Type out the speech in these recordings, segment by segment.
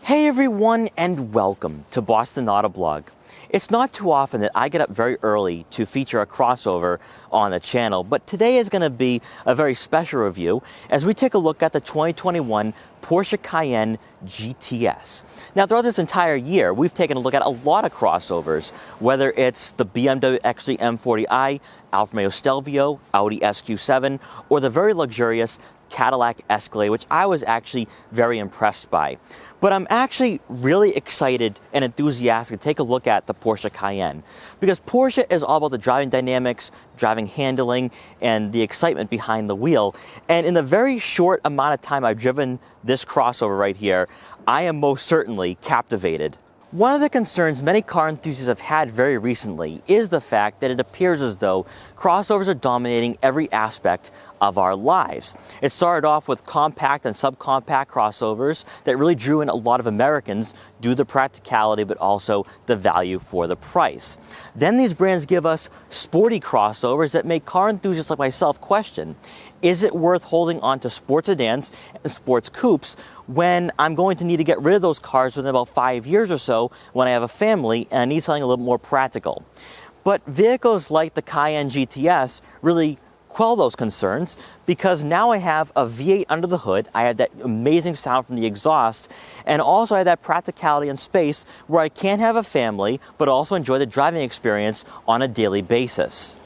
Hey everyone, and welcome to Boston Autoblog. It's not too often that I get up very early to feature a crossover on the channel, but today is going to be a very special review as we take a look at the 2021 Porsche Cayenne GTS. Now, throughout this entire year, we've taken a look at a lot of crossovers, whether it's the BMW X3 M40i, Alfa Romeo Stelvio, Audi SQ7, or the very luxurious Cadillac Escalade, which I was actually very impressed by. But I'm actually really excited and enthusiastic to take a look at the Porsche Cayenne, because Porsche is all about the driving dynamics, driving handling, and the excitement behind the wheel. And in the very short amount of time I've driven this crossover right here, I am most certainly captivated. One of the concerns many car enthusiasts have had very recently is the fact that it appears as though crossovers are dominating every aspect of our lives. It started off with compact and subcompact crossovers that really drew in a lot of Americans due to the practicality but also the value for the price. Then these brands give us sporty crossovers that make car enthusiasts like myself question, is it worth holding on to sports sedans and sports coupes when I'm going to need to get rid of those cars within about 5 years or so when I have a family and I need something a little more practical? But vehicles like the Cayenne GTS really quell those concerns, because now I have a V8 under the hood, I have that amazing sound from the exhaust, and also I have that practicality and space where I can have a family but also enjoy the driving experience on a daily basis.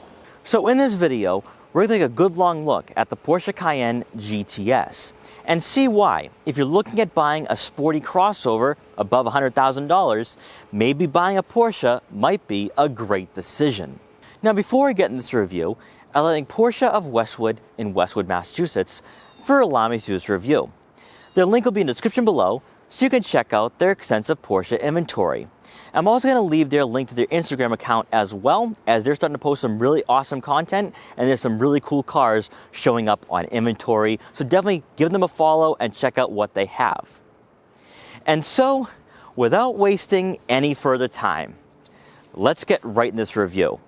So in this video, we're going to take a good long look at the Porsche Cayenne GTS and see why, if you're looking at buying a sporty crossover above $100,000, maybe buying a Porsche might be a great decision. Now, before I get in this review, I'd like to thank Porsche of Westwood in Westwood, Massachusetts for allowing me to do this review. Their link will be in the description below so you can check out their extensive Porsche inventory. I'm also going to leave their link to their Instagram account as well, as they're starting to post some really awesome content and there's some really cool cars showing up on inventory. So definitely give them a follow and check out what they have. And so, without wasting any further time, let's get right in this review.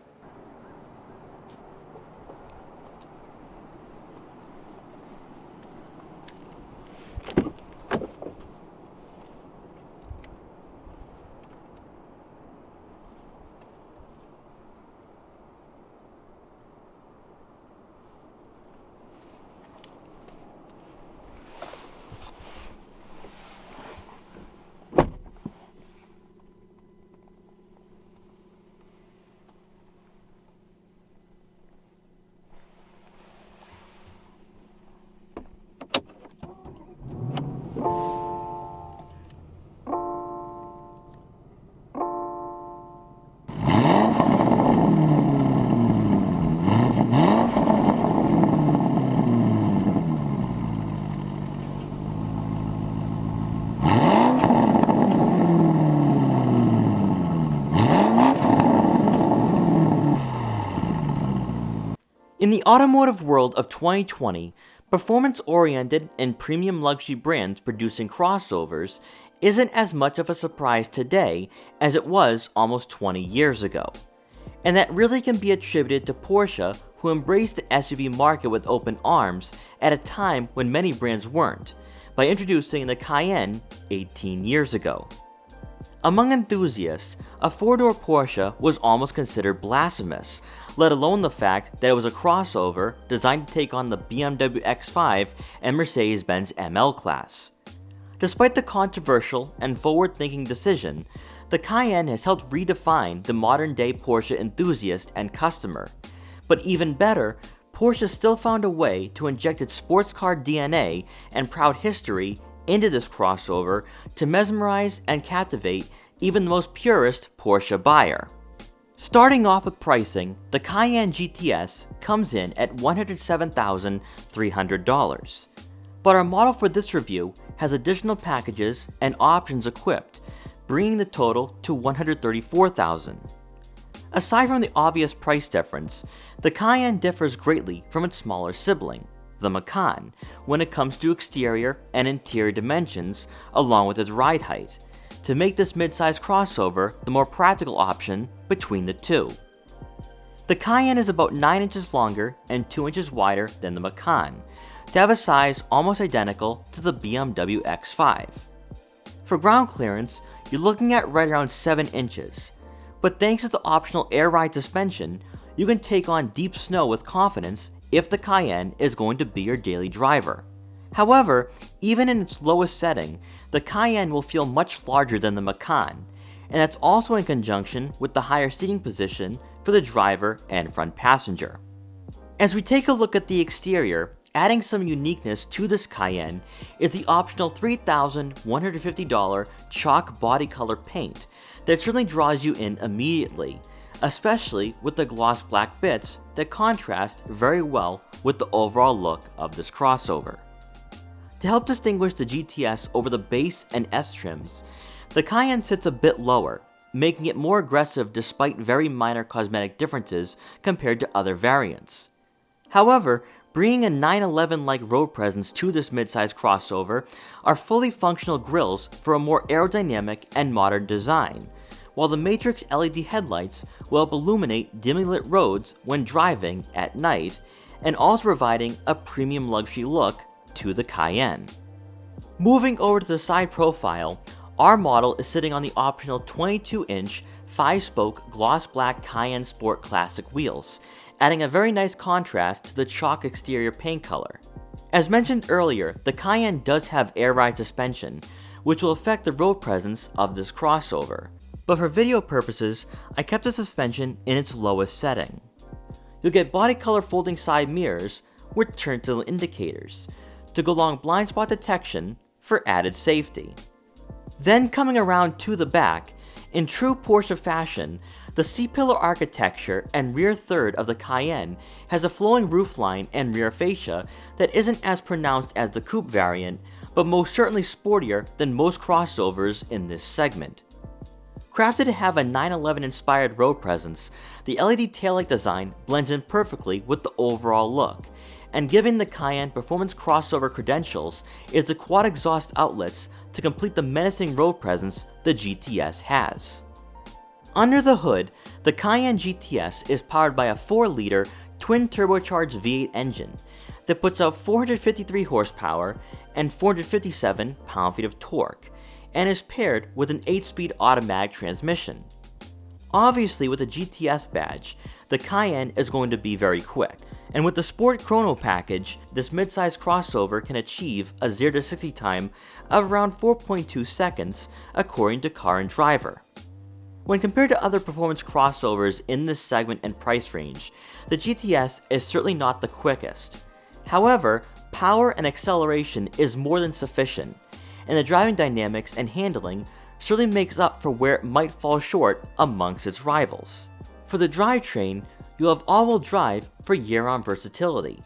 In the automotive world of 2020, performance-oriented and premium luxury brands producing crossovers isn't as much of a surprise today as it was almost 20 years ago. And that really can be attributed to Porsche, who embraced the SUV market with open arms at a time when many brands weren't, by introducing the Cayenne 18 years ago. Among enthusiasts, a four-door Porsche was almost considered blasphemous, let alone the fact that it was a crossover designed to take on the BMW X5 and Mercedes-Benz ML class. Despite the controversial and forward-thinking decision, the Cayenne has helped redefine the modern-day Porsche enthusiast and customer. But even better, Porsche still found a way to inject its sports car DNA and proud history into this crossover to mesmerize and captivate even the most purist Porsche buyer. Starting off with pricing, the Cayenne GTS comes in at $107,300. But our model for this review has additional packages and options equipped, bringing the total to $134,000. Aside from the obvious price difference, the Cayenne differs greatly from its smaller sibling, the Macan, when it comes to exterior and interior dimensions along with its ride height, to make this midsize crossover the more practical option between the two. The Cayenne is about 9 inches longer and 2 inches wider than the Macan, to have a size almost identical to the BMW X5. For ground clearance, you're looking at right around 7 inches, but thanks to the optional air ride suspension, you can take on deep snow with confidence if the Cayenne is going to be your daily driver. However, even in its lowest setting, the Cayenne will feel much larger than the Macan, and that's also in conjunction with the higher seating position for the driver and front passenger. As we take a look at the exterior, adding some uniqueness to this Cayenne is the optional $3,150 chalk body color paint that certainly draws you in immediately, especially with the gloss black bits that contrast very well with the overall look of this crossover. To help distinguish the GTS over the base and S trims, the Cayenne sits a bit lower, making it more aggressive despite very minor cosmetic differences compared to other variants. However, bringing a 911-like road presence to this midsize crossover are fully functional grilles for a more aerodynamic and modern design, while the Matrix LED headlights will help illuminate dimly lit roads when driving at night, and also providing a premium luxury look to the Cayenne. Moving over to the side profile, our model is sitting on the optional 22-inch 5-spoke gloss black Cayenne Sport Classic wheels, adding a very nice contrast to the chalk exterior paint color. As mentioned earlier, the Cayenne does have air ride suspension, which will affect the road presence of this crossover, but for video purposes, I kept the suspension in its lowest setting. You'll get body color folding side mirrors with turn signal indicators to go along blind spot detection for added safety. Then coming around to the back, in true Porsche fashion, the C-pillar architecture and rear third of the Cayenne has a flowing roofline and rear fascia that isn't as pronounced as the coupe variant, but most certainly sportier than most crossovers in this segment. Crafted to have a 911-inspired road presence, the LED taillight design blends in perfectly with the overall look, and giving the Cayenne performance crossover credentials is the quad exhaust outlets to complete the menacing road presence the GTS has. Under the hood, the Cayenne GTS is powered by a 4-liter twin-turbocharged V8 engine that puts out 453 horsepower and 457 pound-feet of torque, and is paired with an 8-speed automatic transmission. Obviously, with a GTS badge, the Cayenne is going to be very quick, and with the Sport Chrono package, this midsize crossover can achieve a 0 to 60 time of around 4.2 seconds, according to Car and Driver. When compared to other performance crossovers in this segment and price range, the GTS is certainly not the quickest. However, power and acceleration is more than sufficient, and the driving dynamics and handling certainly makes up for where it might fall short amongst its rivals. For the drivetrain, you'll have all-wheel drive for year-round versatility,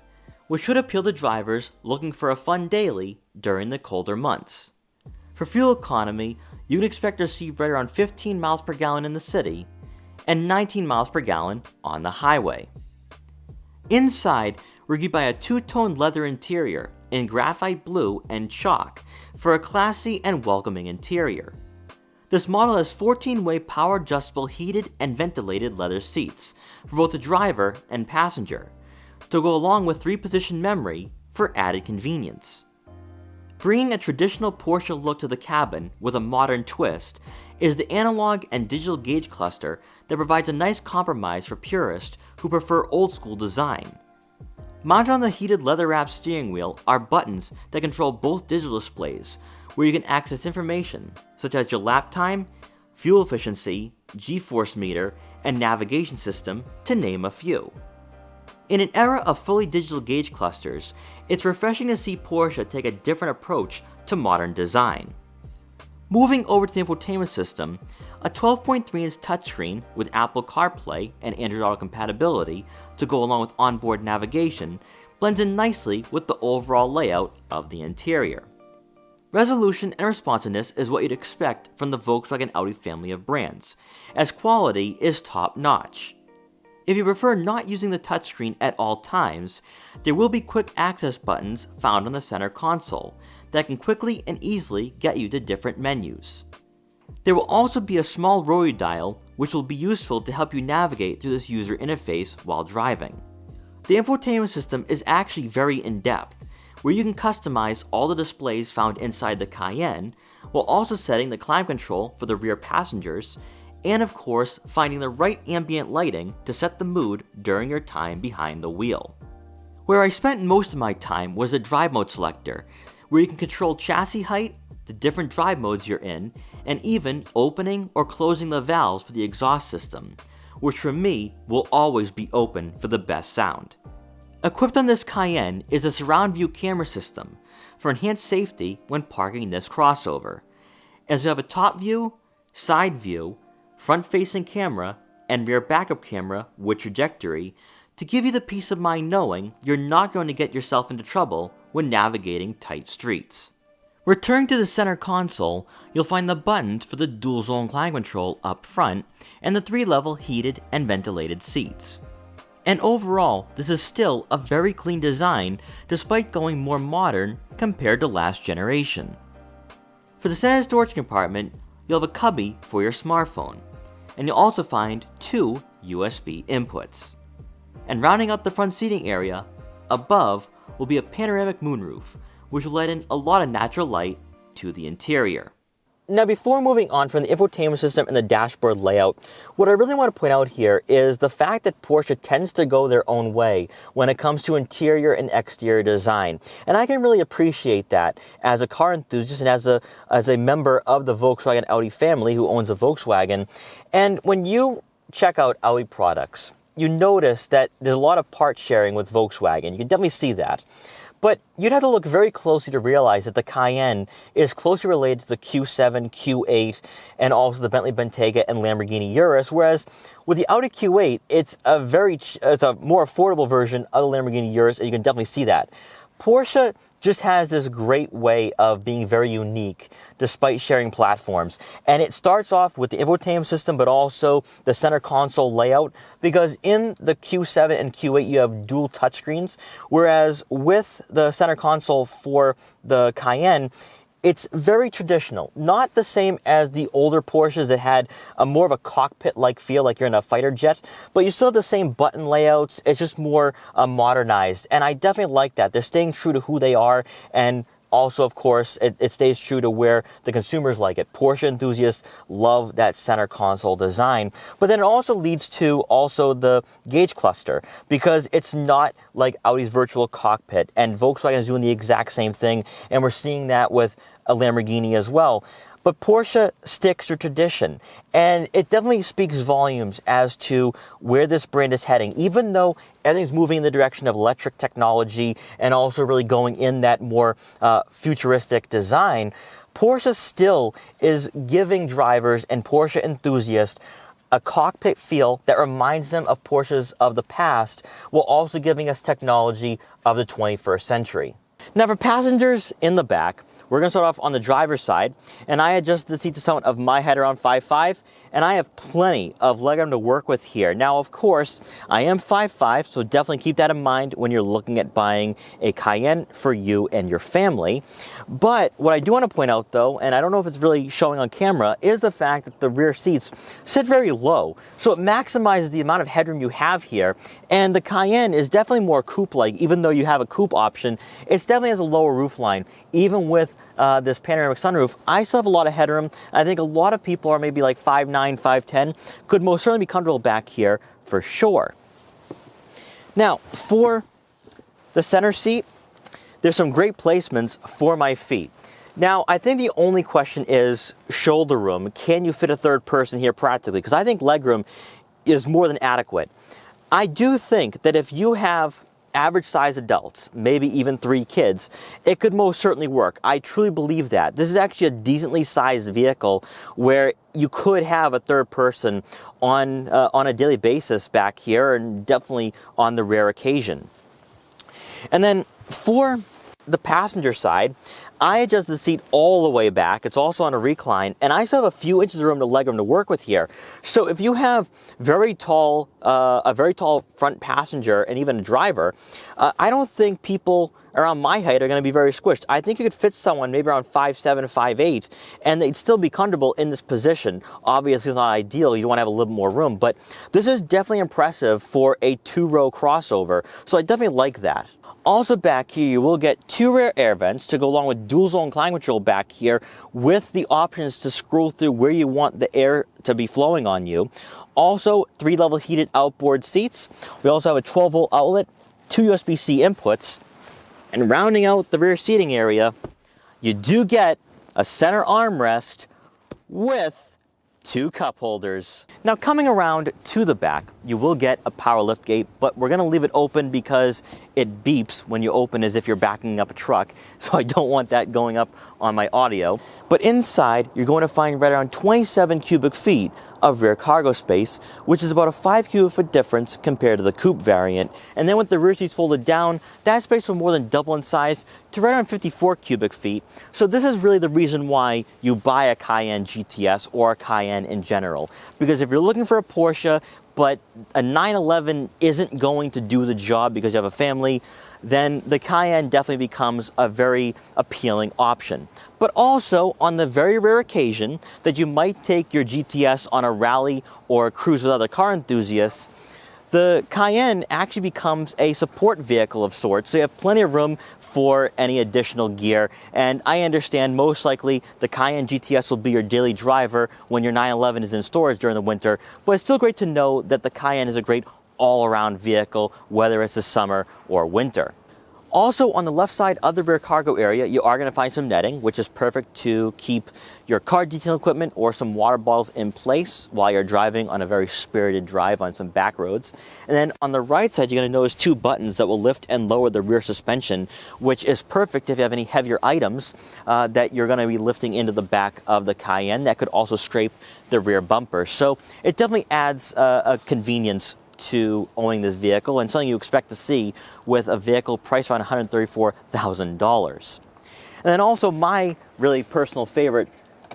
which should appeal to drivers looking for a fun daily during the colder months. For fuel economy, you can expect to receive right around 15 miles per gallon in the city and 19 miles per gallon on the highway. Inside, we're greeted by a two-tone leather interior in graphite blue and chalk for a classy and welcoming interior. This model has 14-way power-adjustable heated and ventilated leather seats for both the driver and passenger, to go along with 3-position memory for added convenience. Bringing a traditional Porsche look to the cabin with a modern twist is the analog and digital gauge cluster that provides a nice compromise for purists who prefer old-school design. Mounted on the heated leather-wrapped steering wheel are buttons that control both digital displays, where you can access information such as your lap time, fuel efficiency, G-force meter, and navigation system, to name a few. In an era of fully digital gauge clusters, it's refreshing to see Porsche take a different approach to modern design. Moving over to the infotainment system, a 12.3-inch touchscreen with Apple CarPlay and Android Auto compatibility to go along with onboard navigation blends in nicely with the overall layout of the interior. Resolution and responsiveness is what you'd expect from the Volkswagen Audi family of brands, as quality is top-notch. If you prefer not using the touchscreen at all times, there will be quick access buttons found on the center console that can quickly and easily get you to different menus. There will also be a small rotary dial which will be useful to help you navigate through this user interface while driving. The infotainment system is actually very in-depth, where you can customize all the displays found inside the Cayenne, while also setting the climate control for the rear passengers, and of course finding the right ambient lighting to set the mood during your time behind the wheel. Where I spent most of my time was the drive mode selector, where you can control chassis height, the different drive modes you're in, and even opening or closing the valves for the exhaust system, which for me will always be open for the best sound. Equipped on this Cayenne is a surround view camera system for enhanced safety when parking this crossover, as you have a top view, side view, front-facing camera, and rear backup camera with trajectory to give you the peace of mind knowing you're not going to get yourself into trouble when navigating tight streets. Returning to the center console, you'll find the buttons for the dual-zone climate control up front and the 3-level heated and ventilated seats. And overall, this is still a very clean design despite going more modern compared to last generation. For the center storage compartment, you'll have a cubby for your smartphone, and you'll also find 2 USB inputs. And rounding out the front seating area, above will be a panoramic moonroof, which will let in a lot of natural light to the interior. Now, before moving on from the infotainment system and the dashboard layout, what I really want to point out here is the fact that Porsche tends to go their own way when it comes to interior and exterior design. And I can really appreciate that as a car enthusiast and as a member of the Volkswagen Audi family who owns a Volkswagen. And when you check out Audi products, you notice that there's a lot of part sharing with Volkswagen. You can definitely see that. But you'd have to look very closely to realize that the Cayenne is closely related to the Q7, Q8, and also the Bentley Bentayga and Lamborghini Urus, whereas with the Audi Q8, it's a more affordable version of the Lamborghini Urus, and you can definitely see that. Porsche just has this great way of being very unique despite sharing platforms. And it starts off with the infotainment system, but also the center console layout, because in the Q7 and Q8 you have dual touchscreens, whereas with the center console for the Cayenne, it's very traditional, not the same as the older Porsches that had a more of a cockpit-like feel, like you're in a fighter jet, but you still have the same button layouts. It's just more modernized, and I definitely like that. They're staying true to who they are, and also, of course, it stays true to where the consumers like it. Porsche enthusiasts love that center console design, but then it also leads to the gauge cluster, because it's not like Audi's virtual cockpit, and Volkswagen is doing the exact same thing, and we're seeing that with a Lamborghini as well. But Porsche sticks to tradition, and it definitely speaks volumes as to where this brand is heading. Even though everything's moving in the direction of electric technology and also really going in that more futuristic design, Porsche still is giving drivers and Porsche enthusiasts a cockpit feel that reminds them of Porsches of the past, while also giving us technology of the 21st century. Now, for passengers in the back, we're going to start off on the driver's side, and I adjusted the seat to someone of my height around 5'5", and I have plenty of legroom to work with here. Now, of course, I am 5'5", so definitely keep that in mind when you're looking at buying a Cayenne for you and your family. But what I do want to point out, though, and I don't know if it's really showing on camera, is the fact that the rear seats sit very low, so it maximizes the amount of headroom you have here, and the Cayenne is definitely more coupe-like. Even though you have a coupe option, it definitely has a lower roofline. Even with this panoramic sunroof, I still have a lot of headroom. I think a lot of people are maybe like 5'9", 5'10", could most certainly be comfortable back here for sure. Now, for the center seat, there's some great placements for my feet. Now, I think the only question is shoulder room. Can you fit a third person here practically? Because I think legroom is more than adequate. I do think that if you have average size adults, maybe even 3 kids, it could most certainly work. I truly believe that. This is actually a decently sized vehicle where you could have a third person on a daily basis back here, and definitely on the rare occasion. And then for the passenger side, I adjusted the seat all the way back. It's also on a recline, and I still have a few inches of legroom to work with here. So if you have a very tall front passenger and even a driver, I don't think people around my height are going to be very squished. I think you could fit someone maybe around 5'7", 5'8", and they'd still be comfortable in this position. Obviously, it's not ideal. You want to have a little more room, but this is definitely impressive for a 2-row crossover, so I definitely like that. Also back here, you will get 2 rear air vents to go along with dual zone climate control back here with the options to scroll through where you want the air to be flowing on you. Also, 3-level heated outboard seats. We also have a 12-volt outlet, 2 USB-C inputs, and rounding out the rear seating area, you do get a center armrest with 2 cup holders. Now coming around to the back, you will get a power lift gate, but we're gonna leave it open because it beeps when you open as if you're backing up a truck, so I don't want that going up on my audio. But inside, you're going to find right around 27 cubic feet of rear cargo space, which is about a 5 cubic foot difference compared to the coupe variant. And then with the rear seats folded down, that space will more than double in size to right around 54 cubic feet. So this is really the reason why you buy a Cayenne GTS or a Cayenne in general. Because if you're looking for a Porsche, but a 911 isn't going to do the job because you have a family, then the Cayenne definitely becomes a very appealing option. But also, on the very rare occasion that you might take your GTS on a rally or a cruise with other car enthusiasts, the Cayenne actually becomes a support vehicle of sorts, so you have plenty of room for any additional gear. And I understand most likely the Cayenne GTS will be your daily driver when your 911 is in storage during the winter, but it's still great to know that the Cayenne is a great all-around vehicle, whether it's the summer or winter. Also, on the left side of the rear cargo area, you are going to find some netting, which is perfect to keep your car detailing equipment or some water bottles in place while you're driving on a very spirited drive on some back roads. And then on the right side, you're going to notice 2 buttons that will lift and lower the rear suspension, which is perfect if you have any heavier items that you're going to be lifting into the back of the Cayenne that could also scrape the rear bumper. So it definitely adds a convenience to owning this vehicle, and something you expect to see with a vehicle priced around $134,000. And then also my really personal favorite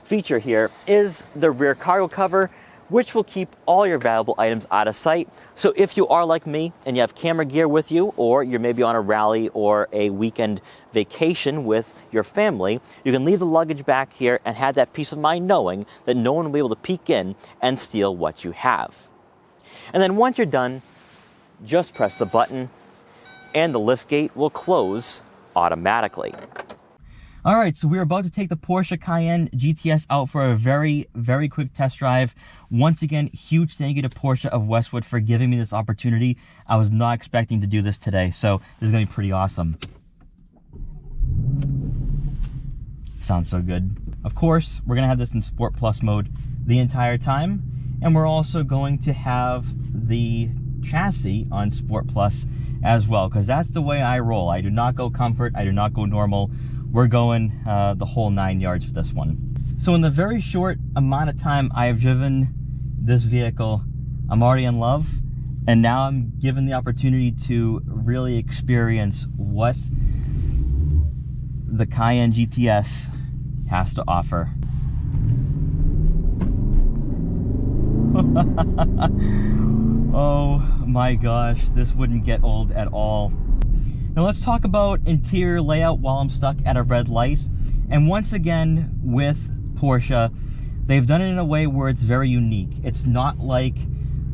feature here is the rear cargo cover, which will keep all your valuable items out of sight. So if you are like me and you have camera gear with you, or you're maybe on a rally or a weekend vacation with your family, you can leave the luggage back here and have that peace of mind knowing that no one will be able to peek in and steal what you have. And then once you're done, just press the button and the lift gate will close automatically. All right, so we're about to take the Porsche Cayenne GTS out for a very, very quick test drive. Once again, huge thank you to Porsche of Westwood for giving me this opportunity. I was not expecting to do this today, so this is gonna be pretty awesome. Sounds so good. Of course, we're gonna have this in Sport Plus mode the entire time. And we're also going to have the chassis on Sport Plus as well, because that's the way I roll. I do not go comfort, I do not go normal. We're going the whole 9 yards for this one. So in the very short amount of time I have driven this vehicle, I'm already in love, and now I'm given the opportunity to really experience what the Cayenne GTS has to offer. Oh my gosh, this wouldn't get old at all. Now let's talk about interior layout while I'm stuck at a red light. And once again, with Porsche, they've done it in a way where it's very unique. It's not like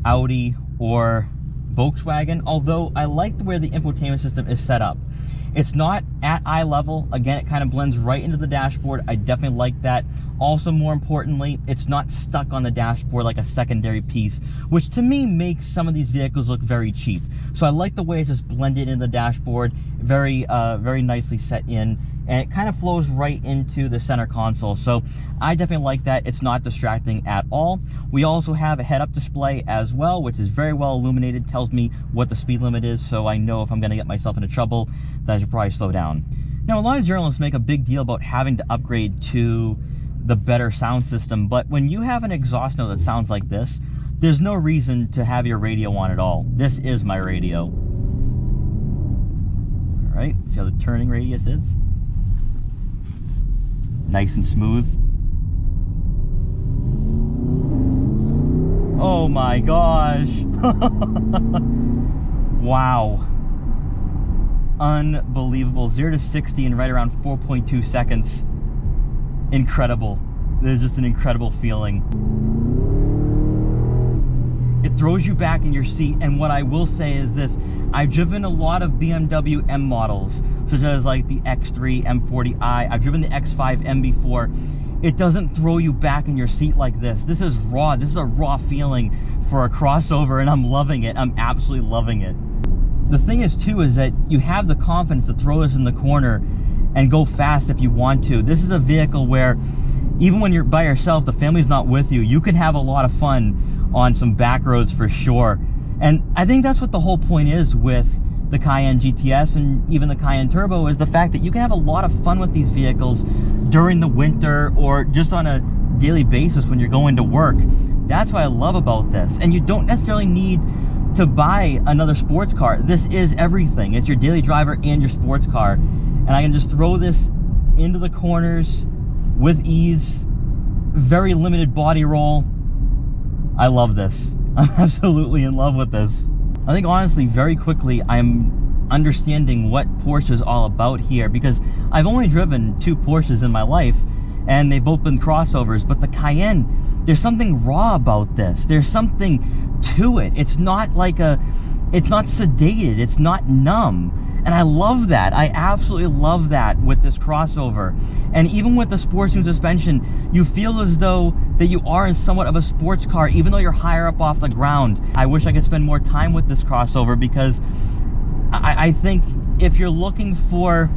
Audi or Volkswagen, although I like the way the infotainment system is set up. It's not at eye level. Again, it kind of blends right into the dashboard. I definitely like that. Also, more importantly, it's not stuck on the dashboard like a secondary piece, which to me makes some of these vehicles look very cheap. So I like the way it's just blended into the dashboard, very nicely set in, and it kind of flows right into the center console. So I definitely like that. It's not distracting at all. We also have a head-up display as well, which is very well illuminated, tells me what the speed limit is, so I know if I'm gonna get myself into trouble that I should probably slow down. Now, a lot of journalists make a big deal about having to upgrade to the better sound system, but when you have an exhaust note that sounds like this, there's no reason to have your radio on at all. This is my radio. All right, see how the turning radius is? Nice and smooth. Oh my gosh. Wow. unbelievable. 0 to 60 in right around 4.2 seconds. Incredible. There's just an incredible feeling. It throws you back in your seat, and what I will say is this: I've driven a lot of BMW M models, such as like the X3 M40i. I've driven the X5 M before. It doesn't throw you back in your seat like this. This is raw. This is a raw feeling for a crossover, and I'm loving it. I'm absolutely loving it. The thing is too is that you have the confidence to throw this in the corner and go fast if you want to. This is a vehicle where even when you're by yourself, the family's not with you, you can have a lot of fun on some back roads for sure. And I think that's what the whole point is with the Cayenne GTS and even the Cayenne Turbo, is the fact that you can have a lot of fun with these vehicles during the winter or just on a daily basis when you're going to work. That's what I love about this. And you don't necessarily need to buy another sports car. This is everything. It's your daily driver and your sports car. And I can just throw this into the corners with ease. Very limited body roll. I love this. I'm absolutely in love with this. I think honestly, very quickly, I'm understanding what Porsche is all about here, because I've only driven 2 Porsches in my life and they've both been crossovers, but the Cayenne, there's something raw about this. There's something to it. It's not like it's not sedated. It's not numb. And I love that. I absolutely love that with this crossover. And even with the sports tune suspension, you feel as though that you are in somewhat of a sports car, even though you're higher up off the ground. I wish I could spend more time with this crossover, because I think if you're looking for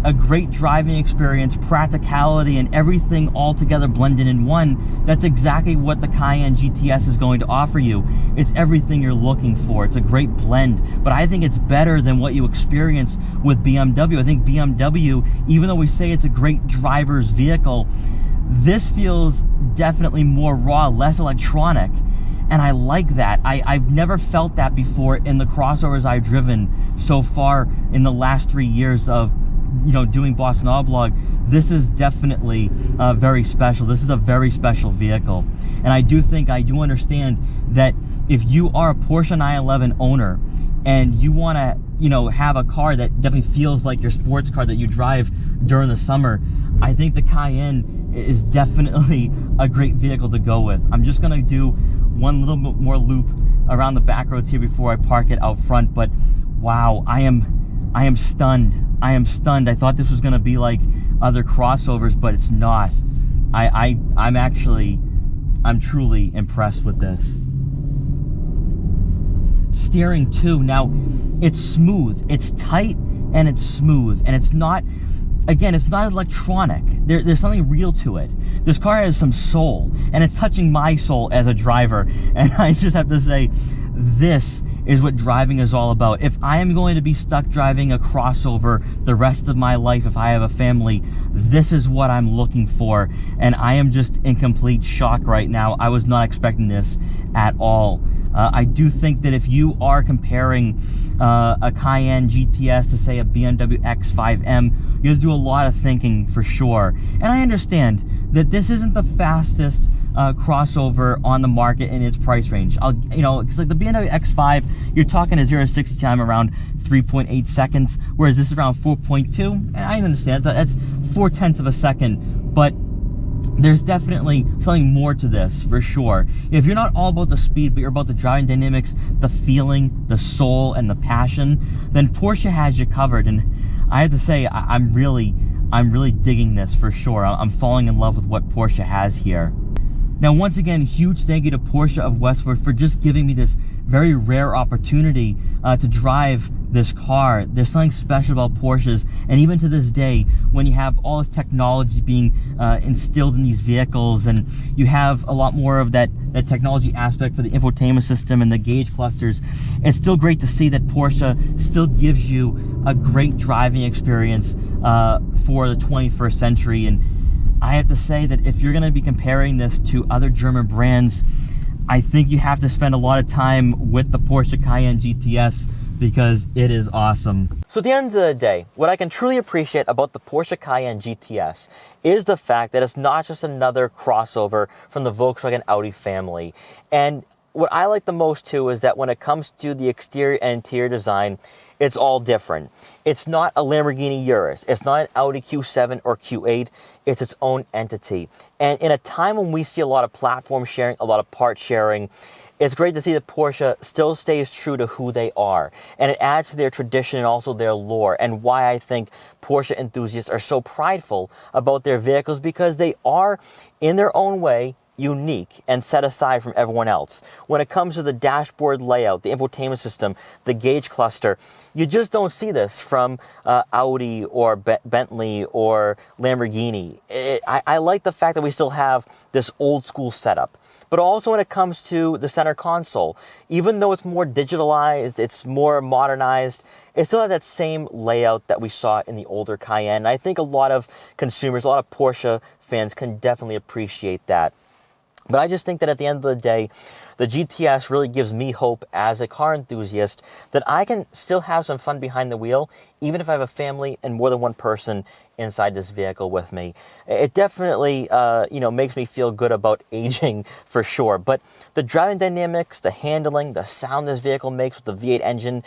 a great driving experience, practicality, and everything all together blended in one, that's exactly what the Cayenne GTS is going to offer you. It's everything you're looking for. It's a great blend, but I think it's better than what you experience with BMW. I think BMW, even though we say it's a great driver's vehicle, this feels definitely more raw, less electronic. And I like that. I've never felt that before in the crossovers I've driven so far in the last 3 years of doing Boston Auto Blog. This is definitely very special. This is a very special vehicle. And I do understand that if you are a Porsche 911 owner and you want to, have a car that definitely feels like your sports car that you drive during the summer, I think the Cayenne is definitely a great vehicle to go with. I'm just going to do one little bit more loop around the back roads here before I park it out front. But wow, I am stunned. I am stunned. I thought this was going to be like other crossovers, but it's not. I'm truly impressed with this. Steering too. Now, it's smooth. It's tight and it's smooth. And it's not, again, it's not electronic. There's something real to it. This car has some soul, and it's touching my soul as a driver. And I just have to say, this is what driving is all about. If I am going to be stuck driving a crossover the rest of my life, if I have a family, this is what I'm looking for. And I am just in complete shock right now. I was not expecting this at all. I do think that if you are comparing a Cayenne GTS to, say, a BMW X5M, you have to do a lot of thinking for sure. And I understand that this isn't the fastest crossover on the market in its price range. Because like the BMW X5, you're talking a 0 to 60 time around 3.8 seconds, whereas this is around 4.2. And I understand that's 0.4 of a second, but there's definitely something more to this for sure. If you're not all about the speed, but you're about the driving dynamics, the feeling, the soul, and the passion, then Porsche has you covered. And I have to say, I'm really digging this for sure. I'm falling in love with what Porsche has here. Now, once again, huge thank you to Porsche of Westwood for just giving me this very rare opportunity to drive this car. There's something special about Porsches, and even to this day, when you have all this technology being instilled in these vehicles, and you have a lot more of that technology aspect for the infotainment system and the gauge clusters, it's still great to see that Porsche still gives you a great driving experience for the 21st century. And I have to say that if you're going to be comparing this to other German brands, I think you have to spend a lot of time with the Porsche Cayenne GTS, because it is awesome. So at the end of the day, what I can truly appreciate about the Porsche Cayenne GTS is the fact that it's not just another crossover from the Volkswagen Audi family. And what I like the most too is that when it comes to the exterior and interior design, it's all different. It's not a Lamborghini Urus. It's not an Audi Q7 or Q8. It's its own entity. And in a time when we see a lot of platform sharing, a lot of part sharing, it's great to see that Porsche still stays true to who they are. And it adds to their tradition and also their lore, and why I think Porsche enthusiasts are so prideful about their vehicles, because they are, in their own way, unique and set aside from everyone else. When it comes to the dashboard layout, the infotainment system, the gauge cluster, you just don't see this from Audi or Bentley or Lamborghini. I like the fact that we still have this old school setup. But also when it comes to the center console, even though it's more digitalized, it's more modernized, it still has that same layout that we saw in the older Cayenne. And I think a lot of consumers, a lot of Porsche fans can definitely appreciate that. But I just think that at the end of the day, the GTS really gives me hope as a car enthusiast that I can still have some fun behind the wheel, even if I have a family and more than one person inside this vehicle with me. It definitely, makes me feel good about aging for sure. But the driving dynamics, the handling, the sound this vehicle makes with the V8 engine,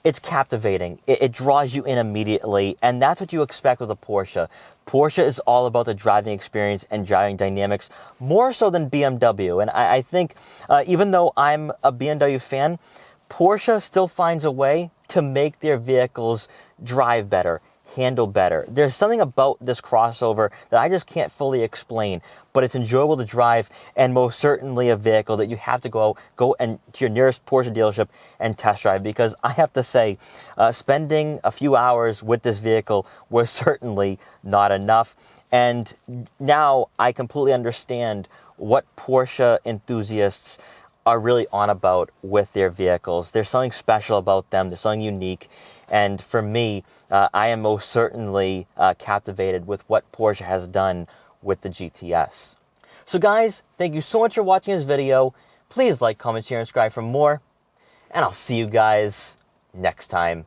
it's captivating. It draws you in immediately, and that's what you expect with a Porsche. Porsche is all about the driving experience and driving dynamics, more so than BMW. And I think, even though I'm a BMW fan, Porsche still finds a way to make their vehicles drive better, handle better. There's something about this crossover that I just can't fully explain, but it's enjoyable to drive, and most certainly a vehicle that you have to go and to your nearest Porsche dealership and test drive, because I have to say, spending a few hours with this vehicle was certainly not enough. And now I completely understand what Porsche enthusiasts are really on about with their vehicles. There's something special about them. There's something unique. And for me, I am most certainly captivated with what Porsche has done with the GTS. So guys, thank you so much for watching this video. Please like, comment, share, and subscribe for more. And I'll see you guys next time.